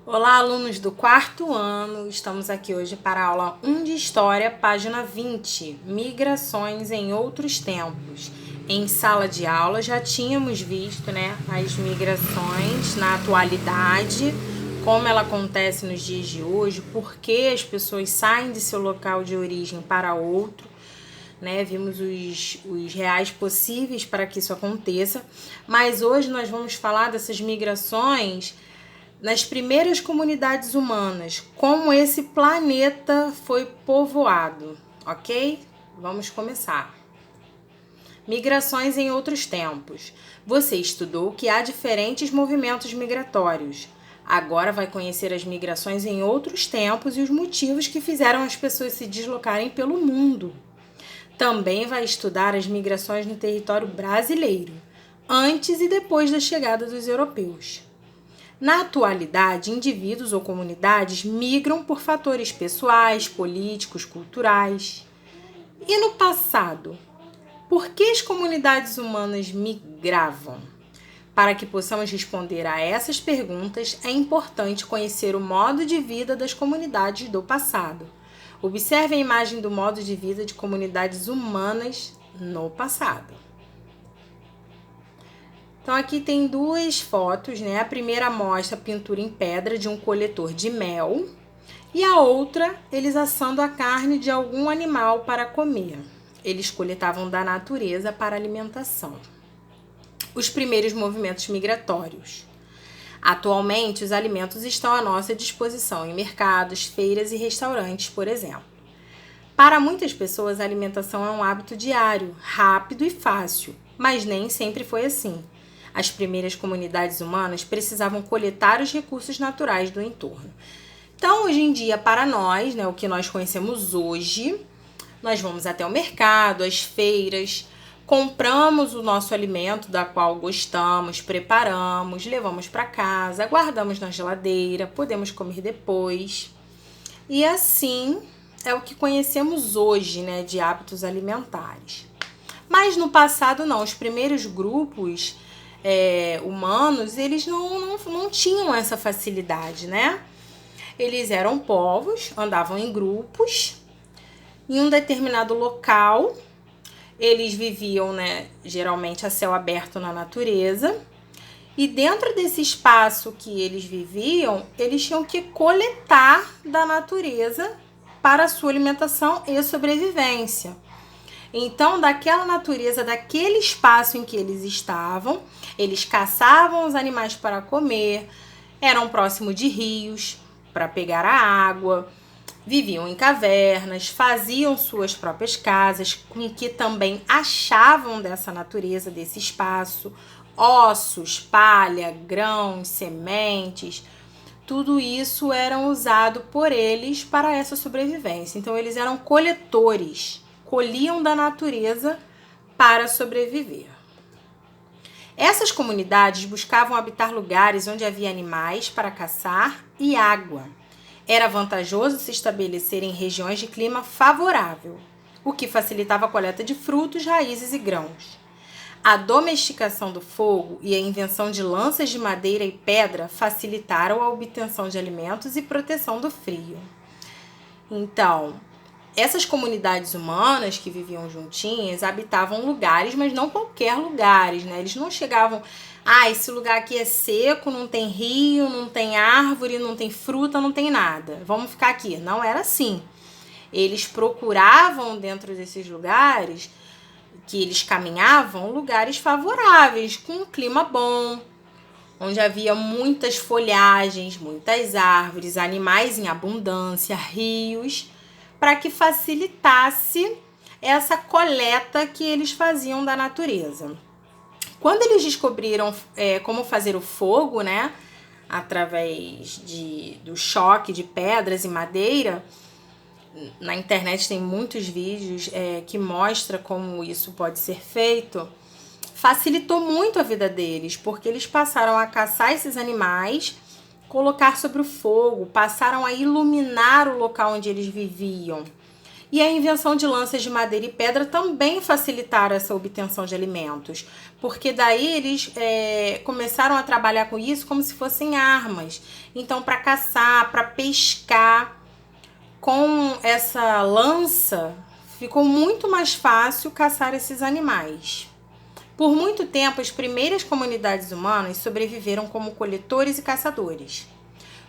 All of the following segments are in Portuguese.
Olá, alunos do quarto ano, estamos aqui hoje para a aula 1 de História, página 20, Migrações em Outros Tempos. Em sala de aula já tínhamos visto, as migrações na atualidade, como ela acontece nos dias de hoje, por que as pessoas saem de seu local de origem para outro. Vimos os reais possíveis para que isso aconteça, mas hoje nós vamos falar dessas migrações nas primeiras comunidades humanas, como esse planeta foi povoado, ok? Vamos começar. Migrações em outros tempos. Você estudou que há diferentes movimentos migratórios. Agora vai conhecer as migrações em outros tempos e os motivos que fizeram as pessoas se deslocarem pelo mundo. Também vai estudar as migrações no território brasileiro, antes e depois da chegada dos europeus. Na atualidade, indivíduos ou comunidades migram por fatores pessoais, políticos, culturais. E no passado, por que as comunidades humanas migravam? Para que possamos responder a essas perguntas, é importante conhecer o modo de vida das comunidades do passado. Observe a imagem do modo de vida de comunidades humanas no passado. Então aqui tem duas fotos, A primeira mostra a pintura em pedra de um coletor de mel e a outra, eles assando a carne de algum animal para comer. Eles coletavam da natureza para alimentação. Os primeiros movimentos migratórios. Atualmente, os alimentos estão à nossa disposição em mercados, feiras e restaurantes, por exemplo. Para muitas pessoas, a alimentação é um hábito diário, rápido e fácil, mas nem sempre foi assim. As primeiras comunidades humanas precisavam coletar os recursos naturais do entorno. Então, hoje em dia, para nós, o que nós conhecemos hoje, nós vamos até o mercado, às feiras, compramos o nosso alimento da qual gostamos, preparamos, levamos para casa, guardamos na geladeira, podemos comer depois. E assim é o que conhecemos hoje, de hábitos alimentares. Mas no passado não, os primeiros grupos humanos, eles não tinham essa facilidade, Eles eram povos, andavam em grupos, em um determinado local, eles viviam, geralmente a céu aberto na natureza, e dentro desse espaço que eles viviam, eles tinham que coletar da natureza para a sua alimentação e sobrevivência. Então, daquela natureza, daquele espaço em que eles estavam, eles caçavam os animais para comer, eram próximos de rios para pegar a água, viviam em cavernas, faziam suas próprias casas, com que também achavam dessa natureza, desse espaço, ossos, palha, grãos, sementes. Tudo isso era usado por eles para essa sobrevivência. Então, eles eram coletores, colhiam da natureza para sobreviver. Essas comunidades buscavam habitar lugares onde havia animais para caçar e água. Era vantajoso se estabelecer em regiões de clima favorável, o que facilitava a coleta de frutos, raízes e grãos. A domesticação do fogo e a invenção de lanças de madeira e pedra facilitaram a obtenção de alimentos e proteção do frio. Então, essas comunidades humanas que viviam juntinhas habitavam lugares, mas não qualquer lugares, Eles não chegavam, esse lugar aqui é seco, não tem rio, não tem árvore, não tem fruta, não tem nada. Vamos ficar aqui. Não era assim. Eles procuravam dentro desses lugares que eles caminhavam, lugares favoráveis, com um clima bom, onde havia muitas folhagens, muitas árvores, animais em abundância, rios, para que facilitasse essa coleta que eles faziam da natureza. Quando eles descobriram como fazer o fogo, através do choque de pedras e madeira, na internet tem muitos vídeos que mostram como isso pode ser feito, facilitou muito a vida deles, porque eles passaram a caçar esses animais, colocar sobre o fogo, passaram a iluminar o local onde eles viviam. E a invenção de lanças de madeira e pedra também facilitaram essa obtenção de alimentos, porque daí eles começaram a trabalhar com isso como se fossem armas. Então, para caçar, para pescar, com essa lança, ficou muito mais fácil caçar esses animais. Por muito tempo, as primeiras comunidades humanas sobreviveram como coletores e caçadores.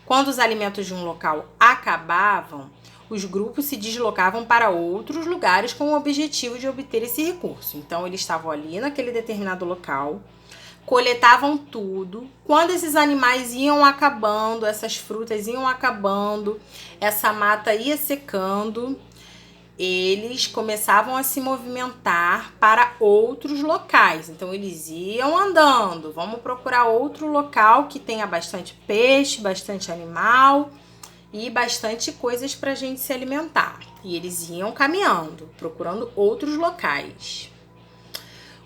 Quando os alimentos de um local acabavam, os grupos se deslocavam para outros lugares com o objetivo de obter esse recurso. Então, eles estavam ali naquele determinado local, coletavam tudo. Quando esses animais iam acabando, essas frutas iam acabando, essa mata ia secando, eles começavam a se movimentar para outros locais. Então, eles iam andando. Vamos procurar outro local que tenha bastante peixe, bastante animal e bastante coisas para a gente se alimentar. E eles iam caminhando, procurando outros locais.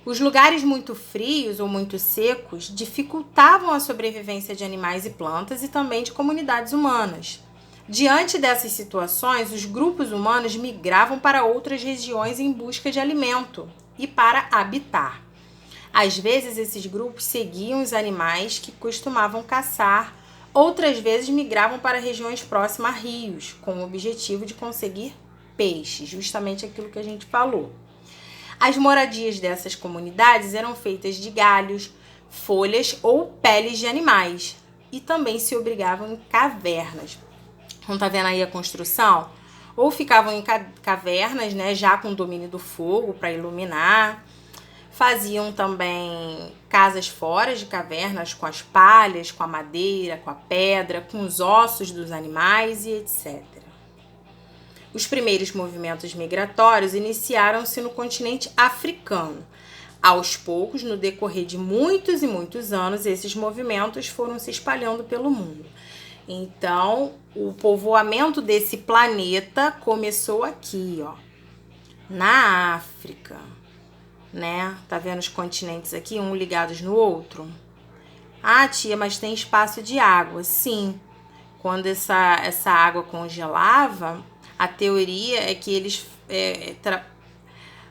Os lugares muito frios ou muito secos dificultavam a sobrevivência de animais e plantas e também de comunidades humanas. Diante dessas situações, os grupos humanos migravam para outras regiões em busca de alimento e para habitar. Às vezes, esses grupos seguiam os animais que costumavam caçar. Outras vezes migravam para regiões próximas a rios, com o objetivo de conseguir peixe, justamente aquilo que a gente falou. As moradias dessas comunidades eram feitas de galhos, folhas ou peles de animais e também se obrigavam em cavernas. Então, tá vendo aí a construção? Ou ficavam em cavernas, né, já com domínio do fogo para iluminar. Faziam também casas fora de cavernas com as palhas, com a madeira, com a pedra, com os ossos dos animais e etc. Os primeiros movimentos migratórios iniciaram-se no continente africano. Aos poucos, no decorrer de muitos e muitos anos, esses movimentos foram se espalhando pelo mundo. Então, o povoamento desse planeta começou aqui, ó, na África. Né? Tá vendo os continentes aqui, um ligados no outro? Ah, tia, mas tem espaço de água. Sim, quando essa água congelava, a teoria é que eles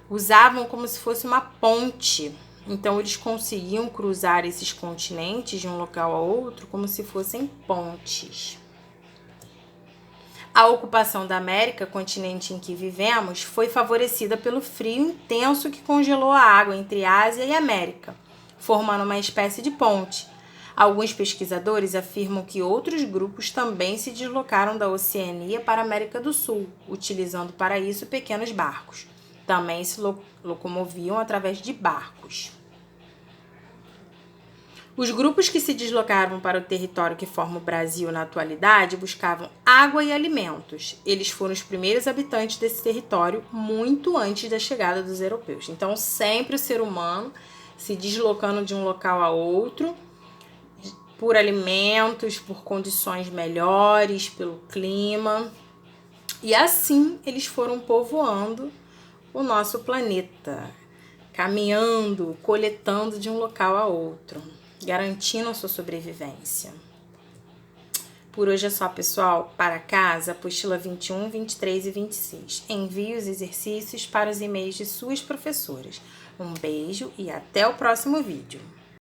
usavam como se fosse uma ponte. Então, eles conseguiam cruzar esses continentes de um local a outro como se fossem pontes. A ocupação da América, continente em que vivemos, foi favorecida pelo frio intenso que congelou a água entre Ásia e América, formando uma espécie de ponte. Alguns pesquisadores afirmam que outros grupos também se deslocaram da Oceania para a América do Sul, utilizando para isso pequenos barcos. Também se locomoviam através de barcos. Os grupos que se deslocavam para o território que forma o Brasil na atualidade buscavam água e alimentos. Eles foram os primeiros habitantes desse território muito antes da chegada dos europeus. Então, sempre o ser humano se deslocando de um local a outro por alimentos, por condições melhores, pelo clima. E assim eles foram povoando o nosso planeta, caminhando, coletando de um local a outro, garantindo a sua sobrevivência. Por hoje é só, pessoal. Para casa, apostila 21, 23 e 26. Envie os exercícios para os e-mails de suas professoras. Um beijo e até o próximo vídeo.